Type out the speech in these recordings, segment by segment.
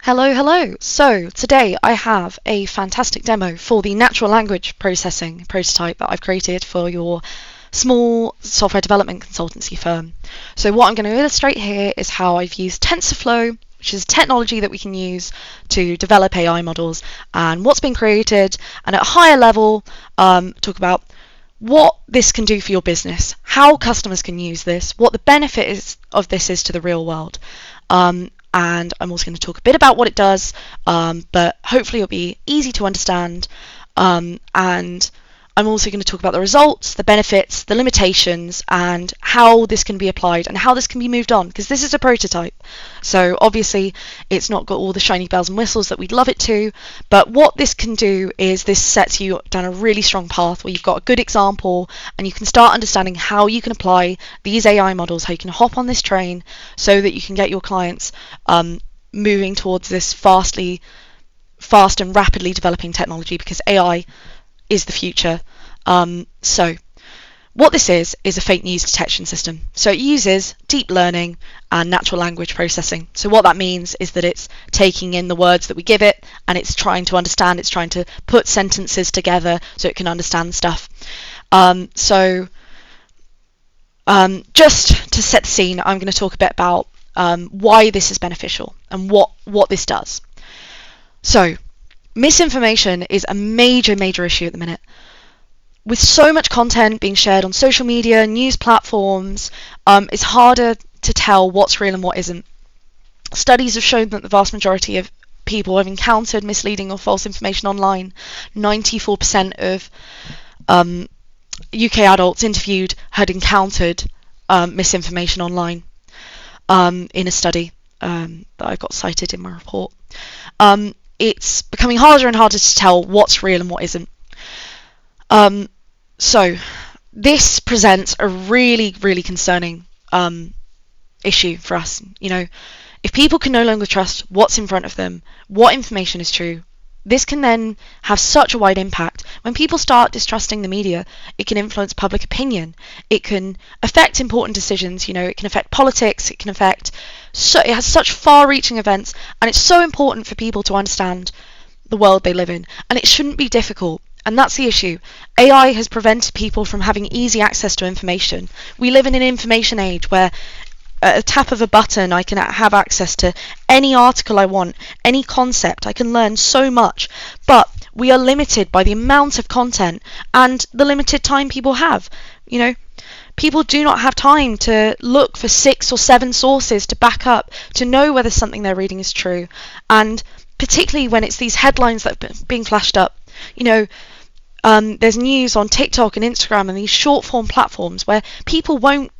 Hello. So today I have a fantastic demo for the natural language processing prototype that I've created for your small software development consultancy firm. So what I'm going to illustrate here is how I've used TensorFlow, which is technology that we can use to develop AI models, and what's been created, and at a higher level talk about what this can do for your business, how customers can use this, what the benefit of this is to the real world. And I'm also going to talk a bit about what it does, but hopefully it'll be easy to understand. And I'm also going to talk about the results, the benefits, the limitations, and how this can be applied and how this can be moved on, because this is a prototype. So obviously it's not got all the shiny bells and whistles that we'd love it to, but what this can do is this sets you down a really strong path where you've got a good example and you can start understanding how you can apply these AI models, how you can hop on this train so that you can get your clients moving towards this fast and rapidly developing technology, because AI is the future. So what this is a fake news detection system. So it uses deep learning and natural language processing. So what that means is that it's taking in the words that we give it and it's trying to understand, it's trying to put sentences together so it can understand stuff. Just to set the scene, I'm going to talk a bit about why this is beneficial and what this does. So misinformation is a major issue at the minute. With so much content being shared on social media, news platforms, it's harder to tell what's real and what isn't. Studies have shown that the vast majority of people have encountered misleading or false information online. 94% of UK adults interviewed had encountered misinformation online in a study that I got cited in my report. It's becoming harder and harder to tell what's real and what isn't. So this presents a really concerning issue for us. You know, if people can no longer trust what's in front of them, what information is true, this can then have such a wide impact. When people start distrusting the media, it can influence public opinion. It can affect important decisions. You know, it can affect politics. It can affect. It has such far-reaching events, and it's so important for people to understand the world they live in. And it shouldn't be difficult. And that's the issue. AI has prevented people from having easy access to information. We live in an information age where at a tap of a button I can have access to any article I want, any concept. I can learn so much. But we are limited by the amount of content and the limited time people have. You know, people do not have time to look for 6 or 7 sources to back up, to know whether something they're reading is true. And particularly when it's these headlines that are being flashed up. You know, there's news on TikTok and Instagram and these short form platforms where people won't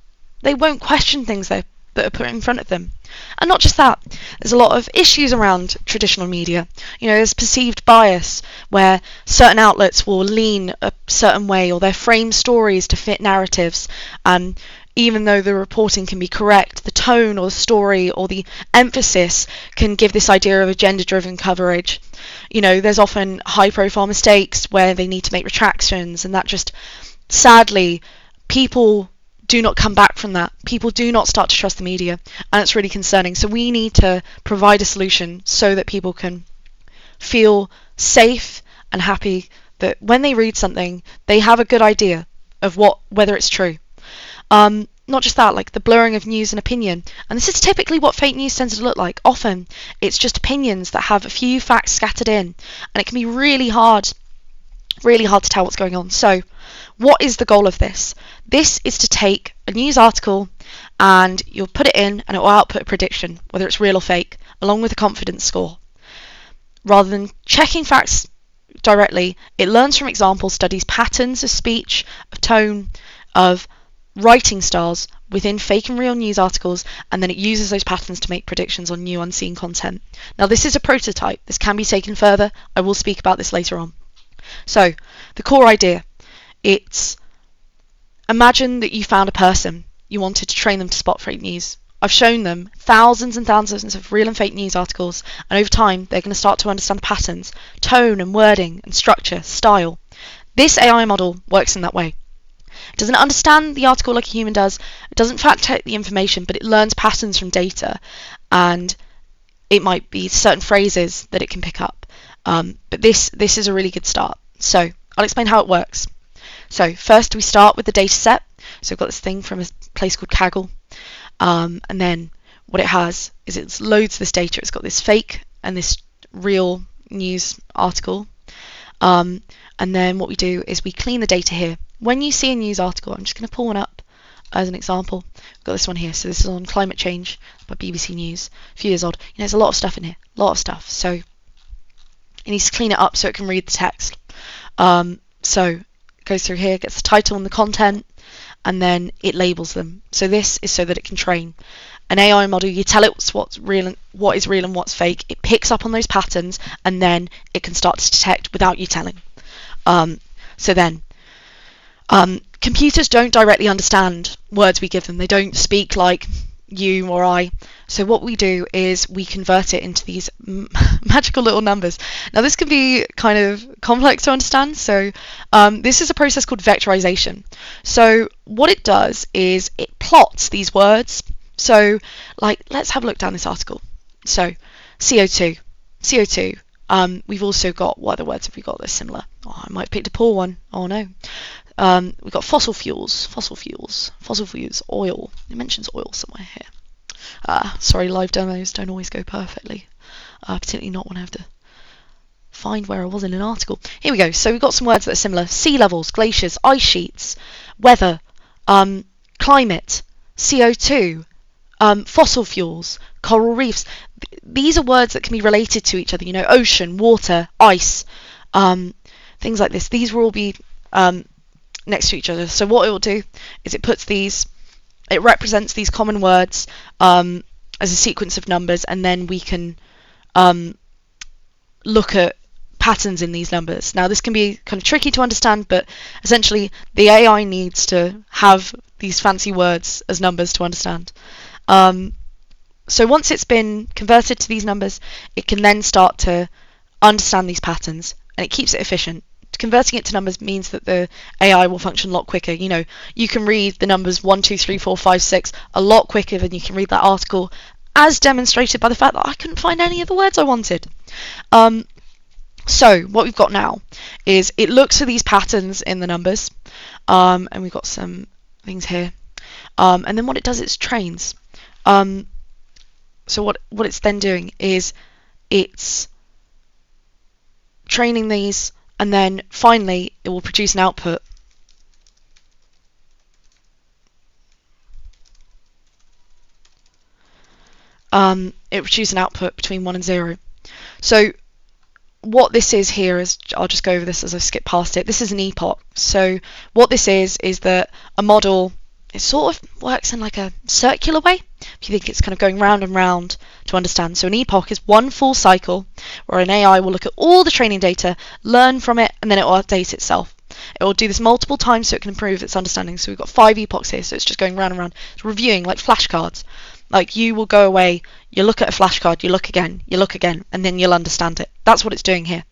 question things that are put in front of them. And not just that, there's a lot of issues around traditional media. You know, there's perceived bias where certain outlets will lean a certain way or they'll frame stories to fit narratives. Even though the reporting can be correct, the tone or the story or the emphasis can give this idea of agenda-driven coverage. You know, there's often high-profile mistakes where they need to make retractions, and that just, sadly, people do not come back from that. People do not start to trust the media, and it's really concerning. So we need to provide a solution so that people can feel safe and happy that when they read something, they have a good idea of whether it's true. Not just that, like the blurring of news and opinion. And this is typically what fake news tends to look like. Often it's just opinions that have a few facts scattered in, and it can be really hard to tell what's going on. So what is the goal of this? This is to take a news article and you'll put it in and it will output a prediction, whether it's real or fake, along with a confidence score. Rather than checking facts directly, it learns from examples, studies patterns of speech, of tone, of writing styles within fake and real news articles, and then it uses those patterns to make predictions on new unseen content. Now this is a prototype. This can be taken further. I will speak about this later on. So the core idea, it's imagine that you found a person. You wanted to train them to spot fake news. I've shown them thousands and thousands of real and fake news articles, and over time they're going to start to understand patterns, tone and wording and structure, style. This AI model works in that way. It doesn't understand the article like a human does. It doesn't fact check the information, but it learns patterns from data, and it might be certain phrases that it can pick up. But this is a really good start. So I'll explain how it works. So first we start with the data set. So we've got this thing from a place called Kaggle. And then what it has is it loads this data. It's got this fake and this real news article. And then what we do is we clean the data here. When you see a news article, I'm just going to pull one up as an example. I've got this one here. So this is on climate change by BBC News, a few years old. There's a lot of stuff in here, a lot of stuff. So it needs to clean it up so it can read the text. So it goes through here, gets the title and the content, and then it labels them. So this is so that it can train. An AI model, you tell it what's real and what is real and what's fake. It picks up on those patterns, and then it can start to detect without you telling. So then, computers don't directly understand words we give them. They don't speak like you or I. So what we do is we convert it into these magical little numbers. Now this can be kind of complex to understand. So this is a process called vectorization. So what it does is it plots these words. So like, let's have a look down this article. So CO2. We've also got, what other words have we got that's similar? Oh, I might pick a poor one. Oh no. We've got fossil fuels, oil. It mentions oil somewhere here. Sorry, live demos don't always go perfectly, particularly not when I have to find where I was in an article. Here we go. So we've got some words that are similar. Sea levels, glaciers, ice sheets, weather, climate, CO2, fossil fuels, coral reefs. These are words that can be related to each other. Ocean, water, ice, things like this. These will all be next to each other. So what it will do is it represents these common words as a sequence of numbers, and then we can look at patterns in these numbers. Now this can be kind of tricky to understand, but essentially the AI needs to have these fancy words as numbers to understand. So once it's been converted to these numbers, it can then start to understand these patterns, and it keeps it efficient. Converting it to numbers means that the AI will function a lot quicker. You can read the numbers 1, 2, 3, 4, 5, 6 a lot quicker than you can read that article, as demonstrated by the fact that I couldn't find any of the words I wanted. So what we've got now is it looks for these patterns in the numbers, and we've got some things here, and then what it does is trains. So what it's then doing is it's training these, and then finally it will produce an output. It produces an output between 1 and 0. So what this is here is, I'll just go over this as I skip past it. This is an epoch. So what this is that a model, it sort of works in like a circular way, if you think it's kind of going round and round to understand. So an epoch is one full cycle where an AI will look at all the training data, learn from it, and then it will update itself. It will do this multiple times so it can improve its understanding. So we've got 5 epochs here, so it's just going round and round. It's reviewing like flashcards. Like you will go away, you look at a flashcard, you look again, and then you'll understand it. That's what it's doing here.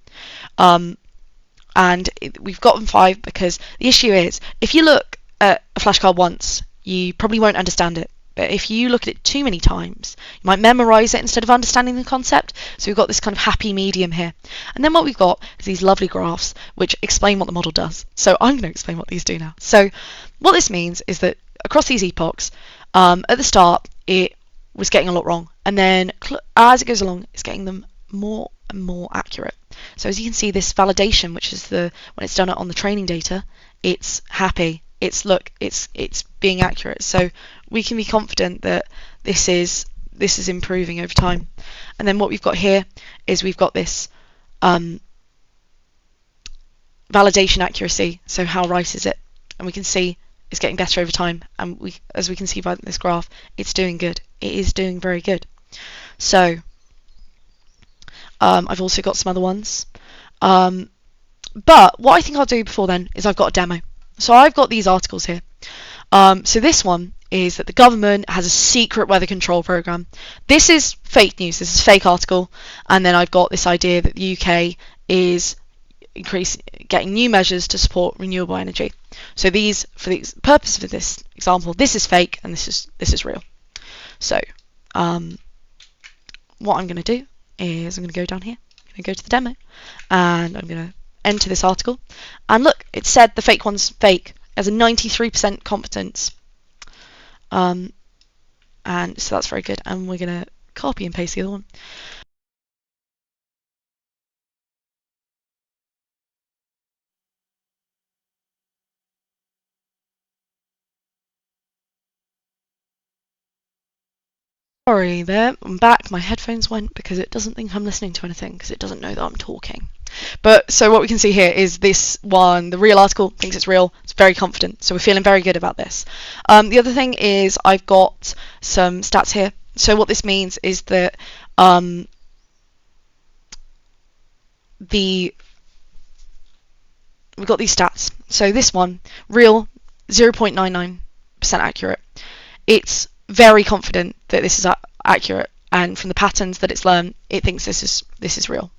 We've gotten 5 because the issue is, if you look at a flashcard once, you probably won't understand it. But if you look at it too many times, you might memorize it instead of understanding the concept. So we've got this kind of happy medium here. And then what we've got is these lovely graphs which explain what the model does. So I'm going to explain what these do now. So what this means is that across these epochs, at the start, it was getting a lot wrong. And then as it goes along, it's getting them more and more accurate. So as you can see, this validation, which is when it's done it on the training data, it's happy. It's being accurate. So we can be confident that this is improving over time. And then what we've got here is we've got this validation accuracy. So how right is it? And we can see it's getting better over time. And as we can see by this graph, it's doing good. It is doing very good. So I've also got some other ones. But what I think I'll do before then is I've got a demo. So I've got these articles here. So this one is that the government has a secret weather control program. This is fake news. This is a fake article. And then I've got this idea that the UK is getting new measures to support renewable energy. So these, for the purpose of this example, this is fake and this is real. So what I'm going to do is I'm going to go down here, I'm going to go to the demo, and I'm going to enter this article. And look, it said the fake one's fake, as a 93% confidence. And so that's very good. And we're going to copy and paste the other one. Sorry there, I'm back. My headphones went because it doesn't think I'm listening to anything because it doesn't know that I'm talking. But so what we can see here is this one, the real article thinks it's real. It's very confident. So we're feeling very good about this. The other thing is I've got some stats here. So what this means is that we've got these stats. So this one, real, 0.99% accurate. It's very confident that this is accurate, and from the patterns that it's learned, it thinks this is real.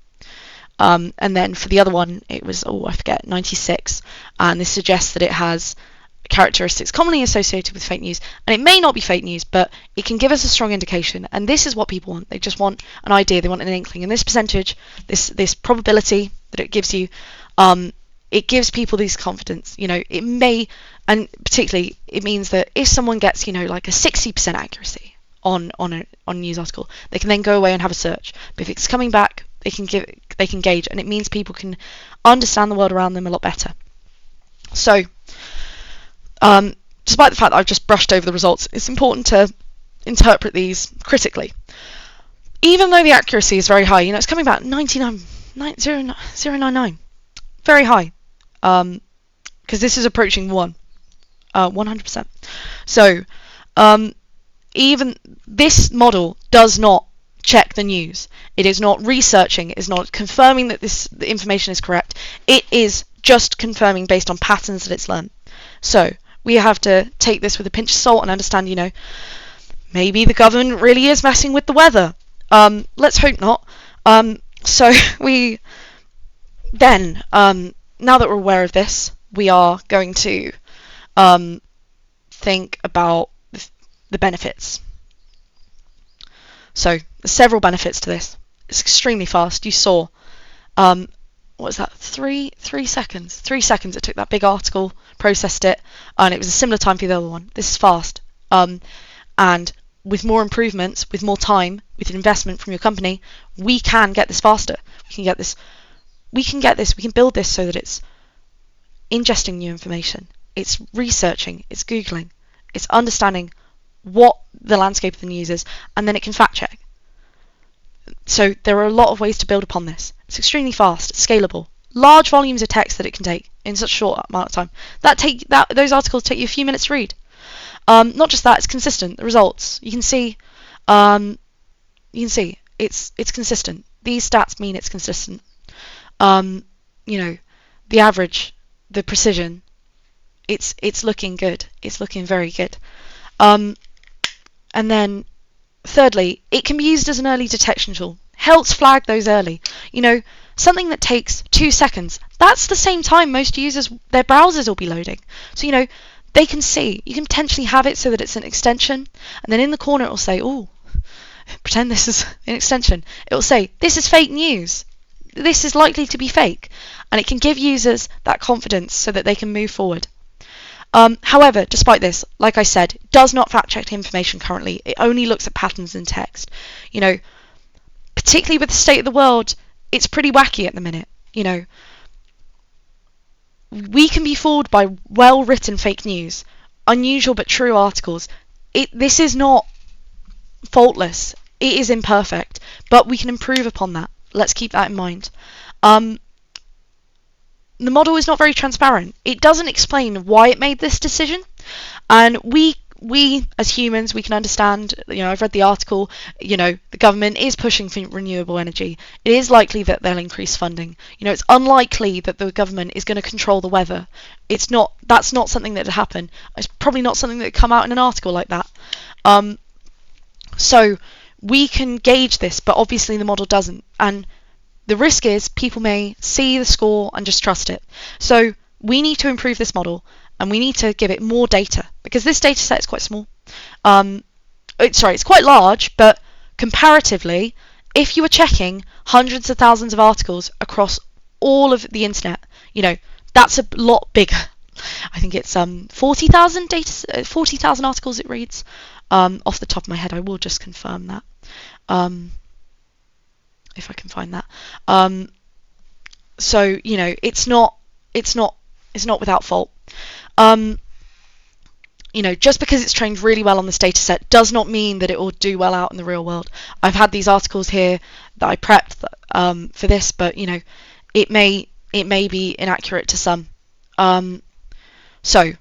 And then for the other one, it was, I forget, 96, and this suggests that it has characteristics commonly associated with fake news. And it may not be fake news, but it can give us a strong indication. And this is what people want. They just want an idea. They want an inkling. And this percentage, this probability that it gives you, it gives people this confidence. It may, and particularly it means that if someone gets, like a 60% accuracy on a news article, they can then go away and have a search. But if it's coming back, they can gauge, and it means people can understand the world around them a lot better. So, despite the fact that I've just brushed over the results, it's important to interpret these critically. Even though the accuracy is very high, it's coming back 0.99, very high, because this is approaching 100%. So, even this model does not check the news. It is not researching. It is not confirming that the information is correct. It is just confirming based on patterns that it's learned. So we have to take this with a pinch of salt and understand, maybe the government really is messing with the weather. Let's hope not. So we then, now that we're aware of this, we are going to think about the benefits. So there's several benefits to this. It's extremely fast. You saw, what was that? 3 seconds. 3 seconds it took that big article, processed it, and it was a similar time for the other one. This is fast. And with more improvements, with more time, with investment from your company, we can get this faster. We can build this so that it's ingesting new information. It's researching, it's Googling, it's understanding what the landscape of the news is, and then it can fact check. So there are a lot of ways to build upon this. It's extremely fast, it's scalable, large volumes of text that it can take in such a short amount of time. Those articles take you a few minutes to read. Not just that, it's consistent. The results, you can see it's consistent. These stats mean it's consistent. The average, the precision, it's looking good. It's looking very good. And then, thirdly, it can be used as an early detection tool. Helps flag those early. Something that takes 2 seconds, that's the same time most users, their browsers will be loading. So, they can see. You can potentially have it so that it's an extension, and then in the corner it will say, pretend this is an extension. It will say, this is fake news. This is likely to be fake. And it can give users that confidence so that they can move forward. However, despite this, like I said, it does not fact-check information currently. It only looks at patterns in text. Particularly with the state of the world, it's pretty wacky at the minute. We can be fooled by well-written fake news, unusual but true articles. This is not faultless. It is imperfect, but we can improve upon that. Let's keep that in mind. The model is not very transparent. It doesn't explain why it made this decision, and we as humans, we can understand. I've read the article. The government is pushing for renewable energy. It is likely that they'll increase funding. It's unlikely that the government is going to control the weather. That's not something that would happen. It's probably not something that would come out in an article like that. So we can gauge this, but obviously the model doesn't. And the risk is people may see the score and just trust it. So we need to improve this model, and we need to give it more data, because this data set is quite small. It's quite large, but comparatively, if you were checking hundreds of thousands of articles across all of the internet, that's a lot bigger. I think it's 40,000 articles it reads. Off the top of my head, I will just confirm that. If I can find that. So it's not without fault. Just because it's trained really well on this data set does not mean that it will do well out in the real world. I've had these articles here that I prepped for this, but it may be inaccurate to some. So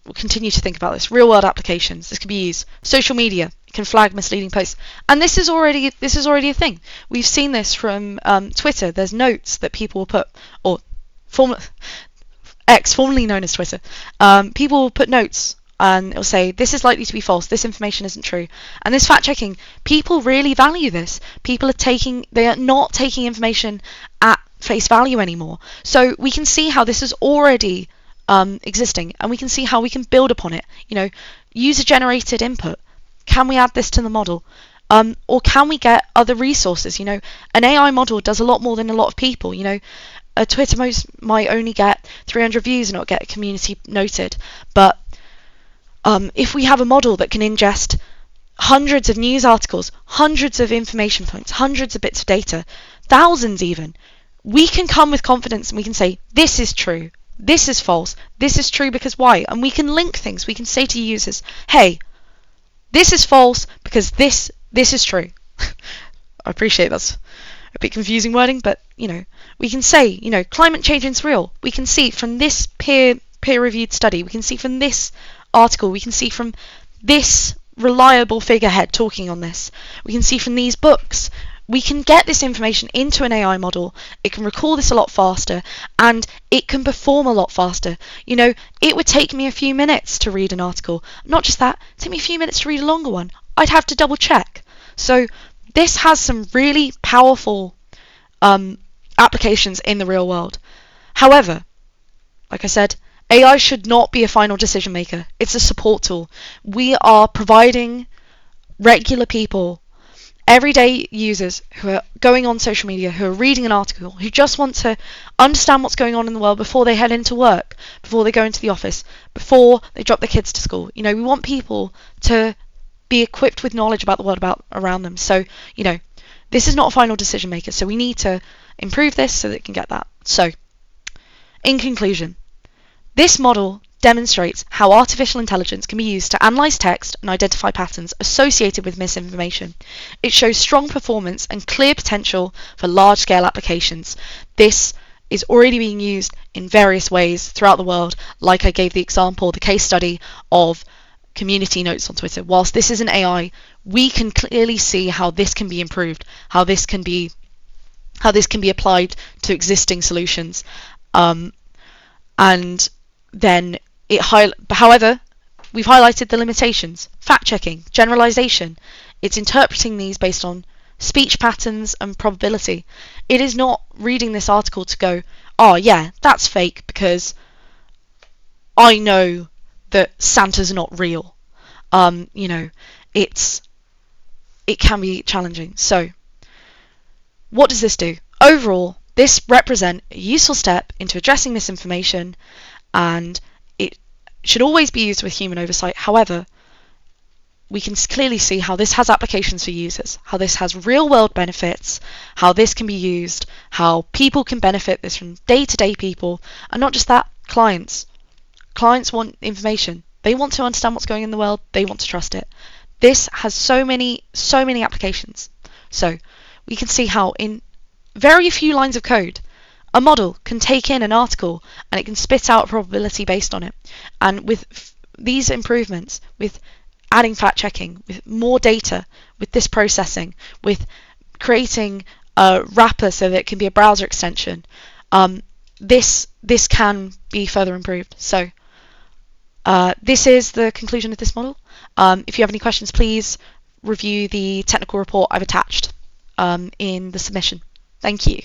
we'll continue to think about this. Real world applications. This can be used. Social media. It can flag misleading posts. And this is already a thing. We've seen this from Twitter. There's notes that people will put, or X, formerly known as Twitter. People will put notes and it'll say, this is likely to be false, this information isn't true. And this fact checking, people really value this. They are not taking information at face value anymore. So we can see how this is already existing, and we can see how we can build upon it. User generated input. Can we add this to the model? Or can we get other resources? An AI model does a lot more than a lot of people. A Twitter post might only get 300 views and not get a community noted. But if we have a model that can ingest hundreds of news articles, hundreds of information points, hundreds of bits of data, thousands even, we can come with confidence and we can say, this is true, this is false, this is true because why? And we can link things. We can say to users, hey, this is false because this is true. I appreciate that's a bit confusing wording, but we can say, climate change is real. We can see from this peer-reviewed study, we can see from this article, we can see from this reliable figurehead talking on this, we can see from these books. We can get this information into an AI model. It can recall this a lot faster, and it can perform a lot faster. It would take me a few minutes to read an article. Not just that, it took me a few minutes to read a longer one. I'd have to double check. So this has some really powerful applications in the real world. However, like I said, AI should not be a final decision maker. It's a support tool. We are providing regular people, everyday users who are going on social media, who are reading an article, who just want to understand what's going on in the world before they head into work, before they go into the office, before they drop their kids to school. We want people to be equipped with knowledge about the world around them. So, this is not a final decision maker. So we need to improve this so that it can get that. So, in conclusion, this model demonstrates how artificial intelligence can be used to analyse text and identify patterns associated with misinformation. It shows strong performance and clear potential for large-scale applications. This is already being used in various ways throughout the world, like I gave the example, the case study of community notes on Twitter. Whilst this is an AI, we can clearly see how this can be improved, how this can be applied to existing solutions, and then however, we've highlighted the limitations: fact-checking, generalization. It's interpreting these based on speech patterns and probability. It is not reading this article to go, oh yeah, that's fake because I know that Santa's not real. It can be challenging. So, what does this do? Overall, this represents a useful step into addressing misinformation, and it should always be used with human oversight. However, we can clearly see how this has applications for users, how this has real-world benefits, how this can be used, how people can benefit this from day-to-day people, and not just that, clients. Clients want information. They want to understand what's going on in the world. They want to trust it. This has so many applications. So we can see how in very few lines of code, a model can take in an article and it can spit out a probability based on it. And with these improvements, with adding fact checking, with more data, with this processing, with creating a wrapper so that it can be a browser extension, this can be further improved. So this is the conclusion of this model. If you have any questions, please review the technical report I've attached in the submission. Thank you.